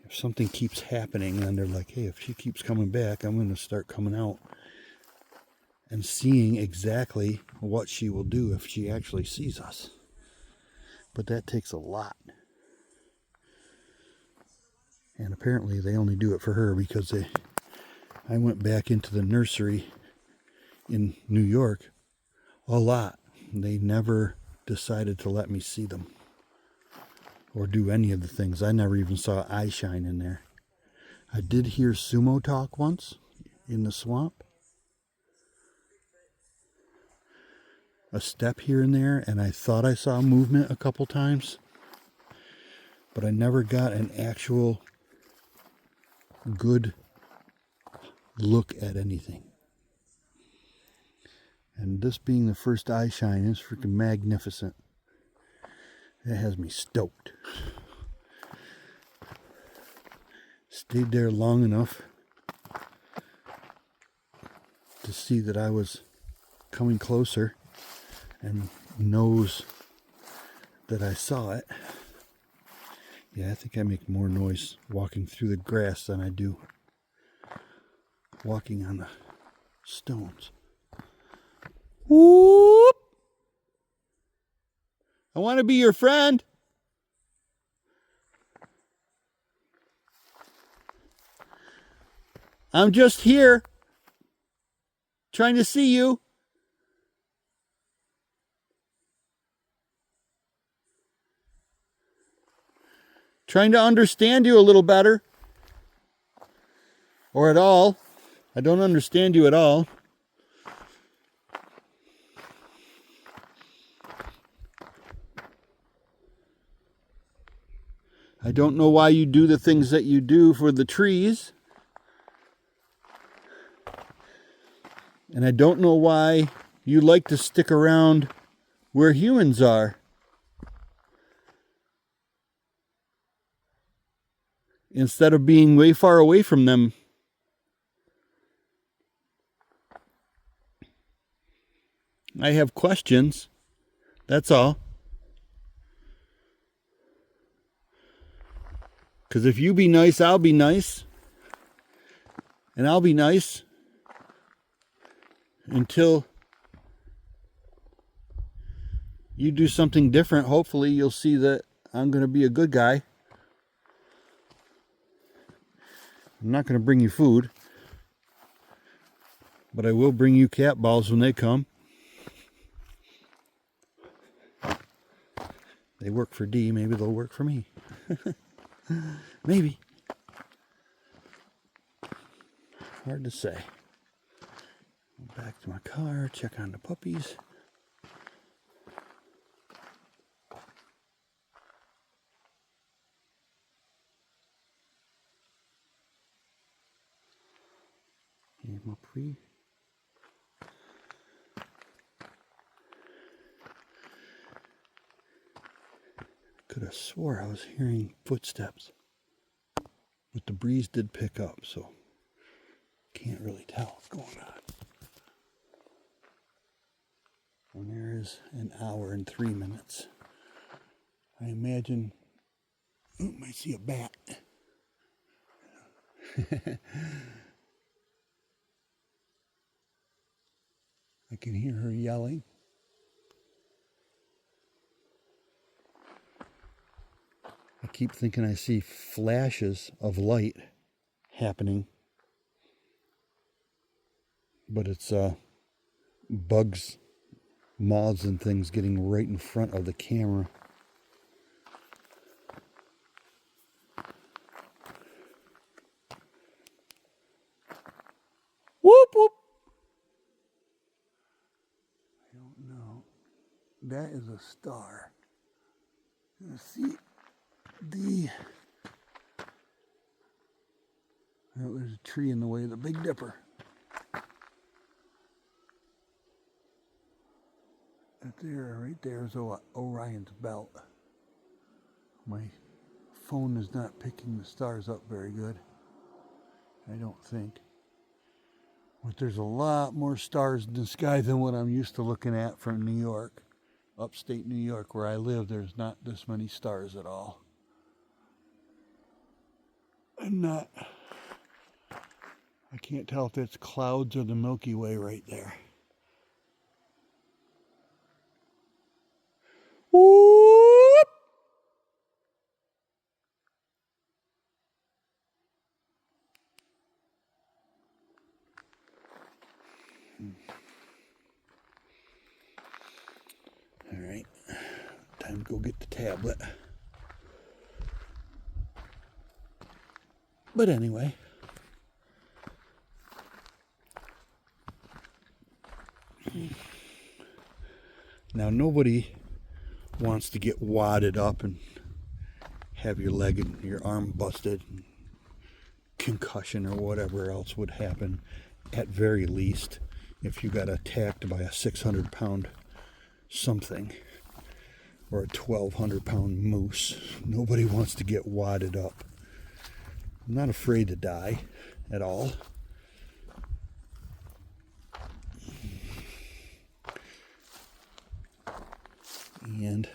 If something keeps happening, then they're like, hey, if she keeps coming back, I'm going to start coming out and seeing exactly what she will do if she actually sees us. But that takes a lot. And apparently they only do it for her because I went back into the nursery in New York a lot. They never decided to let me see them or do any of the things. I never even saw eyeshine in there. I did hear sumo talk once in the swamp. A step here and there, and I thought I saw movement a couple times, but I never got an actual good look at anything. And this being the first eyeshine is freaking magnificent. It has me stoked. Stayed there long enough to to see that I was coming closer and knows that I saw it. Yeah, I think I make more noise walking through the grass than I do walking on the stones. Whoop! I want to be your friend. I'm just here trying to see you. Trying to understand you a little better. Or at all. I don't understand you at all. I don't know why you do the things that you do for the trees. And I don't know why you like to stick around where humans are. Instead of being way far away from them. I have questions. That's all. Because if you be nice, I'll be nice. And I'll be nice until you do something different. Hopefully you'll see that I'm going to be a good guy. I'm not going to bring you food. But I will bring you cat balls when they come. They work for D. Maybe they'll work for me. Maybe. Hard to say. Go back to my car, check on the puppies. Came up free. Could have swore I was hearing footsteps. But the breeze did pick up, so can't really tell what's going on. And there is an hour and 3 minutes. I imagine I might see a bat. I can hear her yelling. I keep thinking I see flashes of light happening. But it's bugs, moths, and things getting right in front of the camera. Whoop, whoop. I don't know. That is a star. Let's see. Well, there's a tree in the way of the Big Dipper. Right there is Orion's belt. My phone is not picking the stars up very good. I don't think. But there's a lot more stars in the sky than what I'm used to looking at from New York. Upstate New York, where I live, there's not this many stars at all. I can't tell if it's clouds or the Milky Way right there. Whoop! All right, time to go get the tablet. But anyway, now nobody wants to get wadded up and have your leg and your arm busted, and concussion or whatever else would happen, at very least, if you got attacked by a 600-pound something or a 1,200-pound moose. Nobody wants to get wadded up. I'm not afraid to die at all. And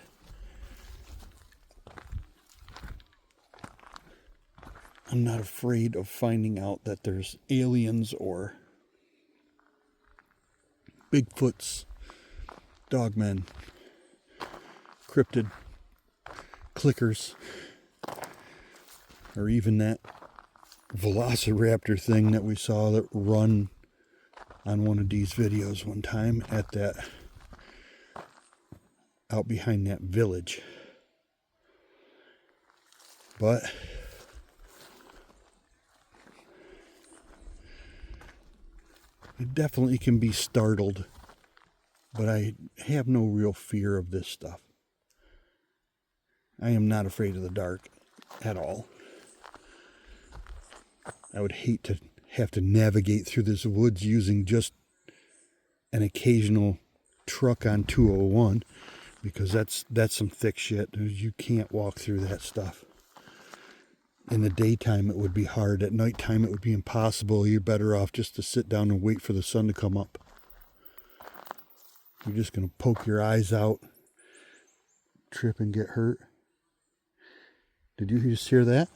I'm not afraid of finding out that there's aliens or Bigfoots, Dogmen, cryptid, clickers, or even that velociraptor thing that we saw that run on one of these videos one time at that, out behind that village. But it definitely can be startled, but I have no real fear of this stuff. I am not afraid of the dark at all. I would hate to have to navigate through this woods using just an occasional truck on 201, because that's some thick shit. You can't walk through that stuff. In the daytime it would be hard. At nighttime it would be impossible. You're better off just to sit down and wait for the sun to come up. You're just going to poke your eyes out, trip and get hurt. Did you just hear that?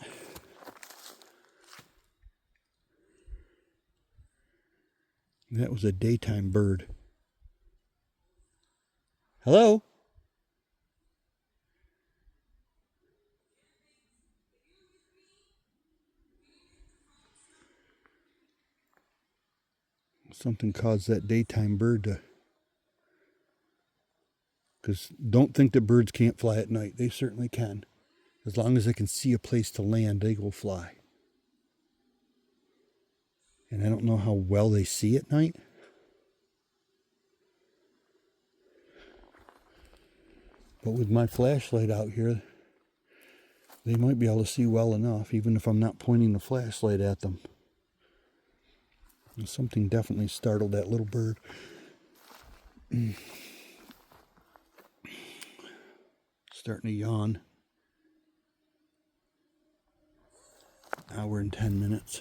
That was a daytime bird. Hello? Something caused that daytime bird to... Because don't think that birds can't fly at night. They certainly can. As long as they can see a place to land, they will fly. And I don't know how well they see at night. But with my flashlight out here, they might be able to see well enough, even if I'm not pointing the flashlight at them. And something definitely startled that little bird. Starting to yawn. Hour and 10 minutes.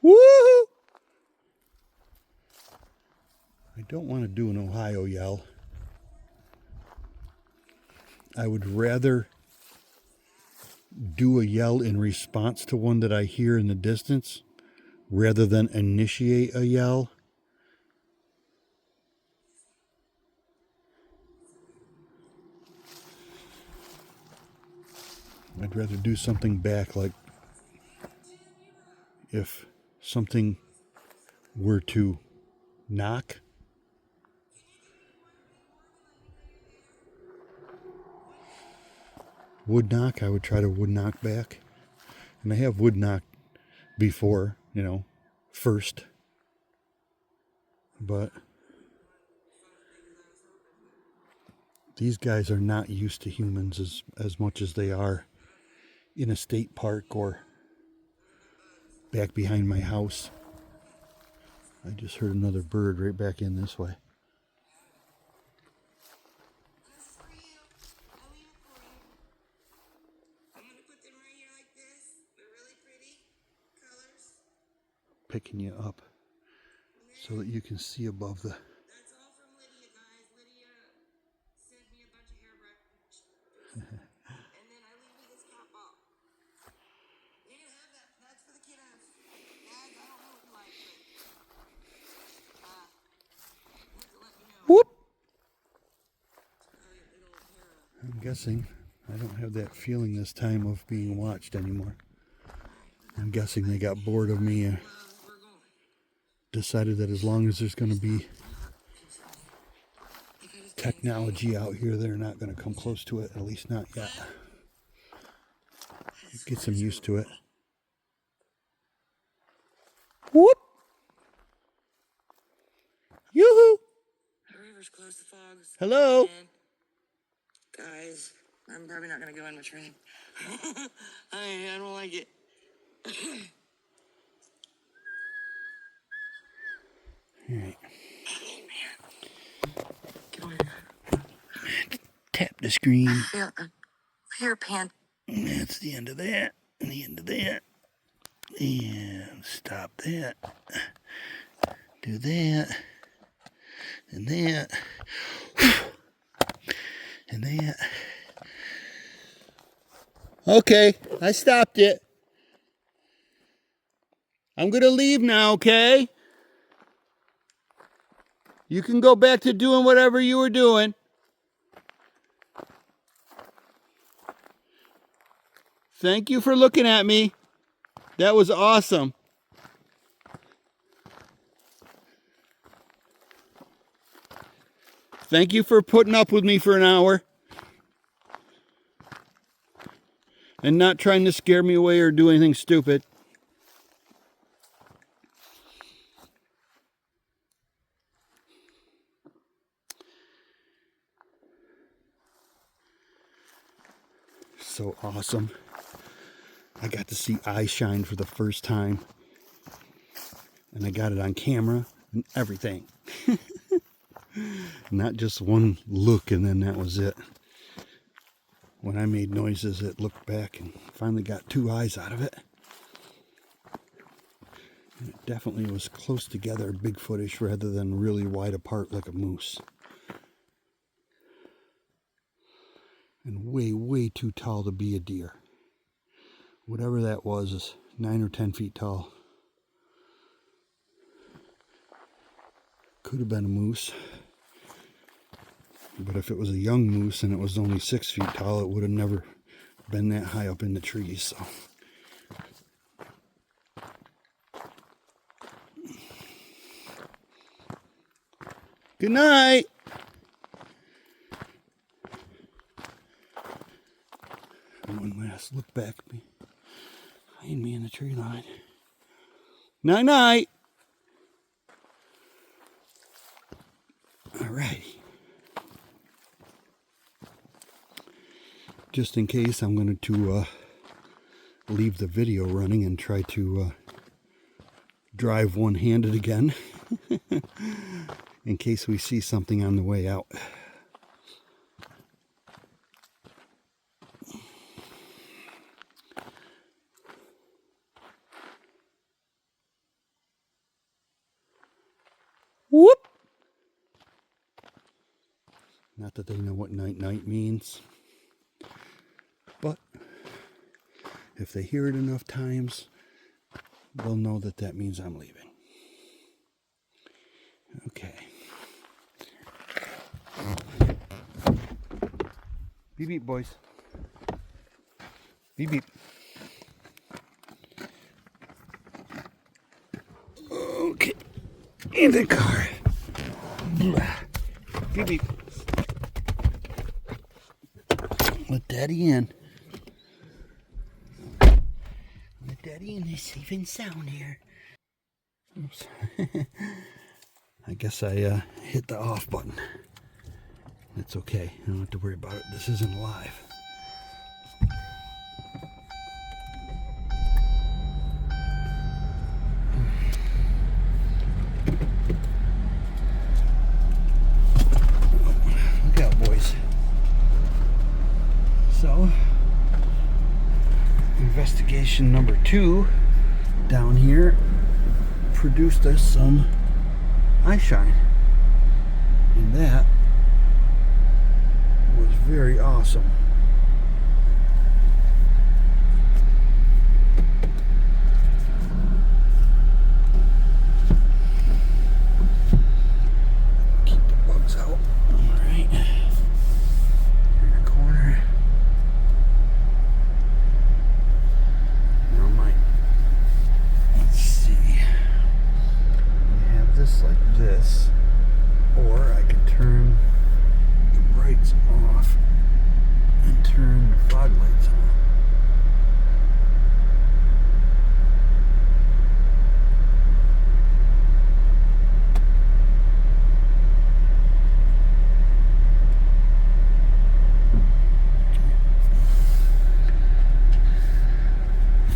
Woo! I don't want to do an Ohio yell. I would rather do a yell in response to one that I hear in the distance rather than initiate a yell. I'd rather do something back, like if something were to knock. Wood knock, I would try to wood knock back. And I have wood knocked before, first. But these guys are not used to humans as much as they are in a state park or back behind my house. I just heard another bird right back in this way. Picking you up so that you can see above the... That's all from Lydia, guys. Lydia sent me a bunch of hairbrush. And then I leave me this cap off. You can have that. That's for the kiddos. Guys, I don't know what you like, but you have to let me know. Whoop! Oh, your big old hair. I'm guessing I don't have that feeling this time of being watched anymore. I'm guessing they got bored of me and decided that as long as there's going to be technology out here, they're not going to come close to it, at least not yet. Get some used to it. Whoop! Yoo-hoo! The river's close to fogs. Hello? And guys, I'm probably not going to go in my train. I don't like it. All right. Oh, man. Get on here. Tap the screen. Feel hair pan. That's the end of that. And the end of that. And stop that. Do that. And that. And that. Okay, I stopped it. I'm going to leave now, okay? You can go back to doing whatever you were doing. Thank you for looking at me. That was awesome. Thank you for putting up with me for an hour. And not trying to scare me away or do anything stupid. So awesome. I got to see eyeshine for the first time. And I got it on camera and everything. Not just one look and then that was it. When I made noises, it looked back and finally got 2 eyes out of it. And it definitely was close together, Bigfootish, rather than really wide apart like a moose. And way, way too tall to be a deer. Whatever that was is 9 or 10 feet tall. Could have been a moose. But if it was a young moose and it was only 6 feet tall, it would have never been that high up in the trees. So. Good night. One last look back behind me in the tree line. Night night. All righty. Just in case, I'm going to leave the video running and try to drive one-handed again in case we see something on the way out. Whoop! Not that they know what night-night means. But if they hear it enough times, they'll know that that means I'm leaving. Okay. Beep beep, boys. Beep beep. Okay. In the car. Beep beep. Let Daddy in. Let Daddy in. Is safe and sound here. Oops. I guess I hit the off button. It's okay. I don't have to worry about it. This isn't live. Look out, boys. So, investigation number 2 down here produced us some eyeshine. And that was very awesome. Keep the bugs out. Alright. In the corner. Now let's see. We have this like this. Or I could turn the brights off and turn the fog lights on.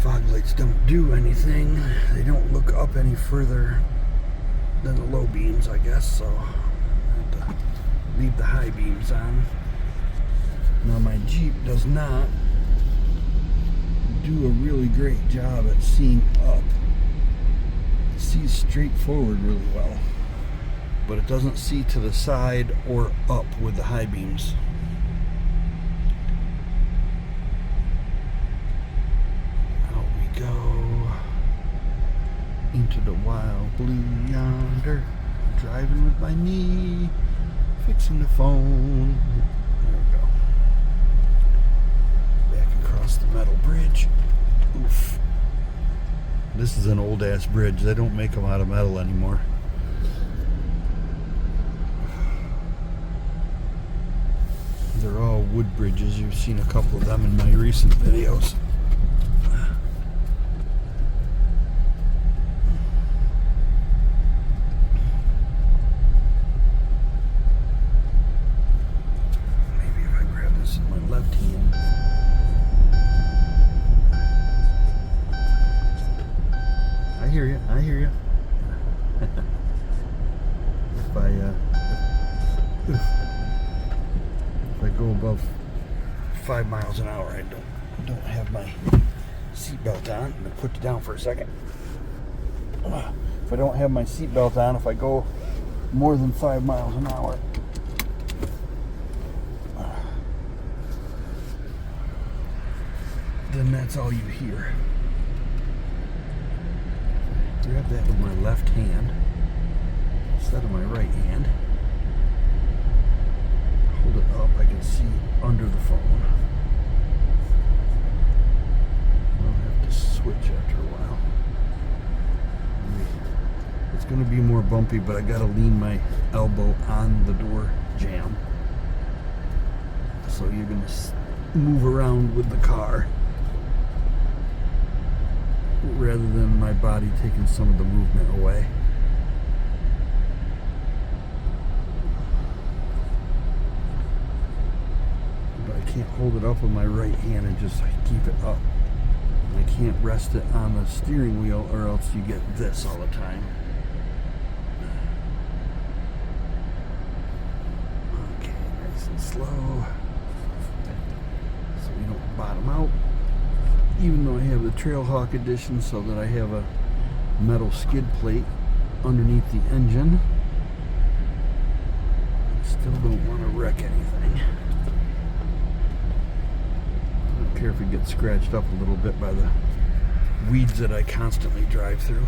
Fog lights don't do anything. They don't look up any further than the low beams, I guess, so I have to leave the high beams on. Now my Jeep does not do a really great job at seeing up. It sees straight forward really well. but it doesn't see to the side or up with the high beams. Out we go into the wild blue yonder, driving with my knee, fixing the phone. There we go. Back across the metal bridge. Oof. This is an old ass bridge. They don't make them out of metal anymore. They're all wood bridges. You've seen a couple of them in my recent videos. Maybe if I grab this in my left hand. I hear you. I hear you. If I go above 5 miles an hour, I don't have my seatbelt on. I'm gonna put it down for a second. If I don't have my seatbelt on, if I go more than 5 miles an hour, then that's all you hear. Grab that with my left hand instead of my right hand. Hold it up, I can see under the phone. I'll have to switch after a while. It's going to be more bumpy, but I got to lean my elbow on the door jamb. So you're going to move around with the car rather than my body taking some of the movement away. But I can't hold it up with my right hand and just keep it up. I can't rest it on the steering wheel, or else you get this all the time. Okay, nice and slow, so we don't bottom out. Even though I have the Trailhawk edition, so that I have a metal skid plate underneath the engine, I still don't want to wreck anything. I don't care if it gets scratched up a little bit by the weeds that I constantly drive through.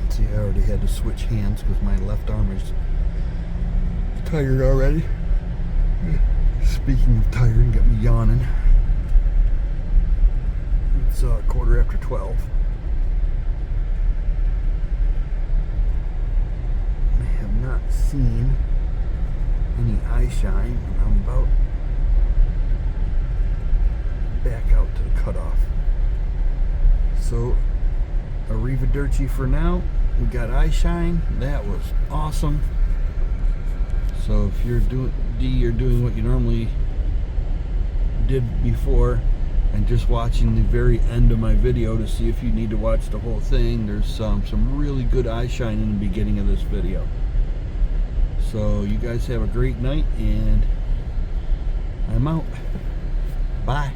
See, I already had to switch hands because my left arm is tired already. Speaking of tiring, got me yawning. It's 12:15. I have not seen any eyeshine, and I'm about back out to the cutoff. So, arrivederci for now. We got eyeshine. That was awesome. So if you're doing what you normally did before and just watching the very end of my video to see if you need to watch the whole thing, there's some really good eyeshine in the beginning of this video. So you guys have a great night, and I'm out. Bye.